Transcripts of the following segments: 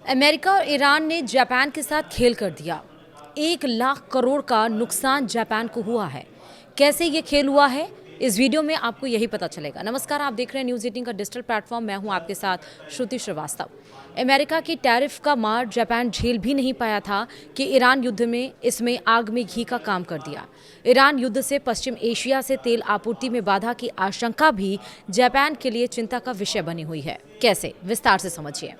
America और Iran ने Japan के साथ खेल कर दिया। 1 लाख करोड़ का नुकसान जापान को हुआ है। कैसे ये खेल हुआ है, इस वीडियो में आपको यही पता चलेगा। नमस्कार, आप देख रहे हैं न्यूज़ 18 का डिजिटल प्लेटफॉर्म। मैं हूं आपके साथ श्रुति श्रीवास्तव। अमेरिका की टैरिफ का मार जापान झेल भी नहीं पाया था कि ईरान युद्ध में इसमें आग में घी का काम कर दिया। ईरान युद्ध से पश्चिम एशिया से तेल आपूर्ति में बाधा की आशंका भी जापान के लिए चिंता का विषय बनी हुई है। कैसे, विस्तार से समझिए।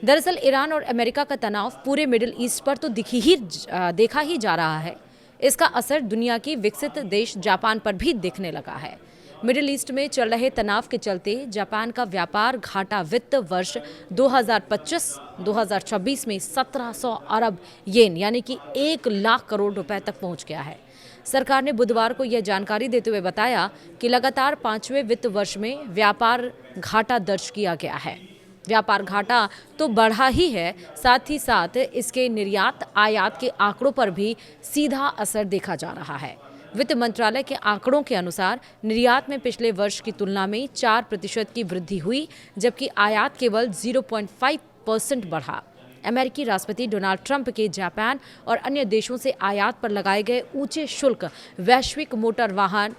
दरअसल ईरान और अमेरिका का तनाव पूरे मिडिल ईस्ट पर तो देखा ही जा रहा है। इसका असर दुनिया की विकसित देश जापान पर भी दिखने लगा है। मिडिल ईस्ट में चल रहे तनाव के चलते जापान का व्यापार घाटा वित्त वर्ष 2025-2026 में 1700 अरब येन यानी कि 1 लाख करोड़ रुपए तक पहुंच गया है। सरकार ने बुधवार को यह जानकारी देते हुए बताया कि लगातार 5वें वित्त वर्ष में व्यापार घाटा दर्ज किया गया है। व्यापार घाटा तो बढ़ा ही है, साथ ही साथ इसके निर्यात आयात के आंकड़ों पर भी सीधा असर देखा जा रहा है। वित्त मंत्रालय के आंकड़ों के अनुसार निर्यात में पिछले वर्ष की तुलना में 4% की वृद्धि हुई, जबकि आयात केवल 0.5% बढ़ा। अमेरिकी राष्ट्रपति डोनाल्ड ट्रंप के जापान और अन्य देशों से आयात पर लगाए गए ऊंचे शुल्क वैश्विक मोटर वाहन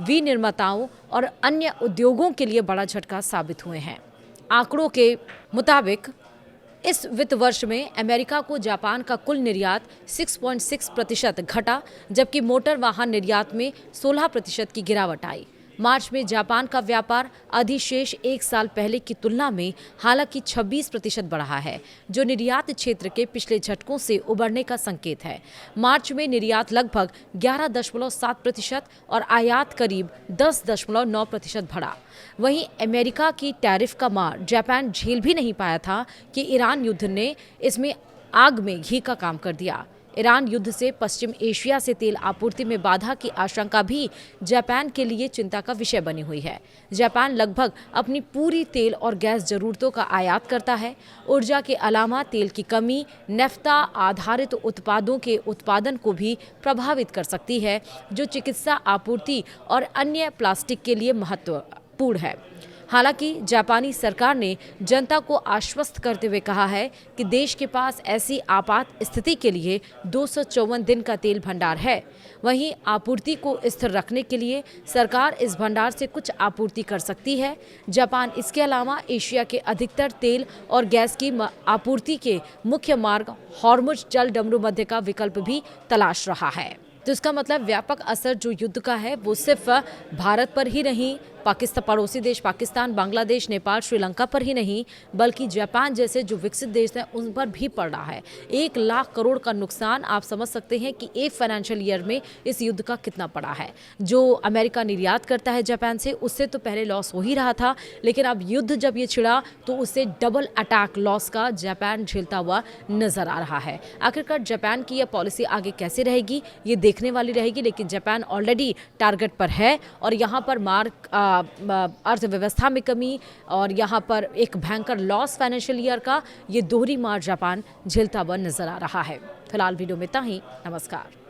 विनिर्माताओं और अन्य उद्योगों के लिए बड़ा झटका साबित हुए हैं। आंकड़ों के मुताबिक इस वित्त वर्ष में अमेरिका को जापान का कुल निर्यात 6.6% घटा, जबकि मोटर वाहन निर्यात में 16% की गिरावट आई। मार्च में जापान का व्यापार अधिशेष 1 साल पहले की तुलना में हालांकि 26% बढ़ा है, जो निर्यात क्षेत्र के पिछले झटकों से उबरने का संकेत है। मार्च में निर्यात लगभग 11.7% और आयात करीब 10.9% बढ़ा। वहीं अमेरिका की टैरिफ का मार जापान झेल भी नहीं पाया था कि ईरान युद्ध ने इसमें आग में घी का काम कर दिया। ईरान युद्ध से पश्चिम एशिया से तेल आपूर्ति में बाधा की आशंका भी जापान के लिए चिंता का विषय बनी हुई है। जापान लगभग अपनी पूरी तेल और गैस जरूरतों का आयात करता है। ऊर्जा के अलावा तेल की कमी नेफ्ता आधारित उत्पादों के उत्पादन को भी प्रभावित कर सकती है, जो चिकित्सा आपूर्ति और अन्य प्लास्टिक के लिए महत्वपूर्ण है। हालांकि जापानी सरकार ने जनता को आश्वस्त करते हुए कहा है कि देश के पास ऐसी आपात स्थिति के लिए 254 दिन का तेल भंडार है। वहीं आपूर्ति को स्थिर रखने के लिए सरकार इस भंडार से कुछ आपूर्ति कर सकती है। जापान इसके अलावा एशिया के अधिकतर तेल और गैस की आपूर्ति के मुख्य मार्ग हॉर्मुज जल डमरू मध्य का विकल्प भी तलाश रहा है। तो इसका मतलब व्यापक असर जो युद्ध का है वो सिर्फ भारत पर ही नहीं, पड़ोसी देश पाकिस्तान, बांग्लादेश, नेपाल, श्रीलंका पर ही नहीं, बल्कि जापान जैसे जो विकसित देश हैं उन पर भी पड़ रहा है। 1 लाख करोड़ का नुकसान आप समझ सकते हैं कि एक फाइनेंशियल ईयर में इस युद्ध का कितना पड़ा है। जो अमेरिका निर्यात करता है जापान से, उससे तो पहले लॉस हो ही रहा था, लेकिन अब युद्ध जब ये छिड़ा तो उससे डबल अटैक लॉस का जापान झेलता हुआ नजर आ रहा है। आखिरकार जापान की यह पॉलिसी आगे कैसे रहेगी ये देखने वाली रहेगी, लेकिन जापान ऑलरेडी टारगेट पर है और यहाँ पर अर्थव्यवस्था में कमी और यहाँ पर एक भयंकर लॉस फाइनेंशियल ईयर का ये दोहरी मार जापान झेलता हुआ नजर आ रहा है। फिलहाल वीडियो में इतना ही। नमस्कार।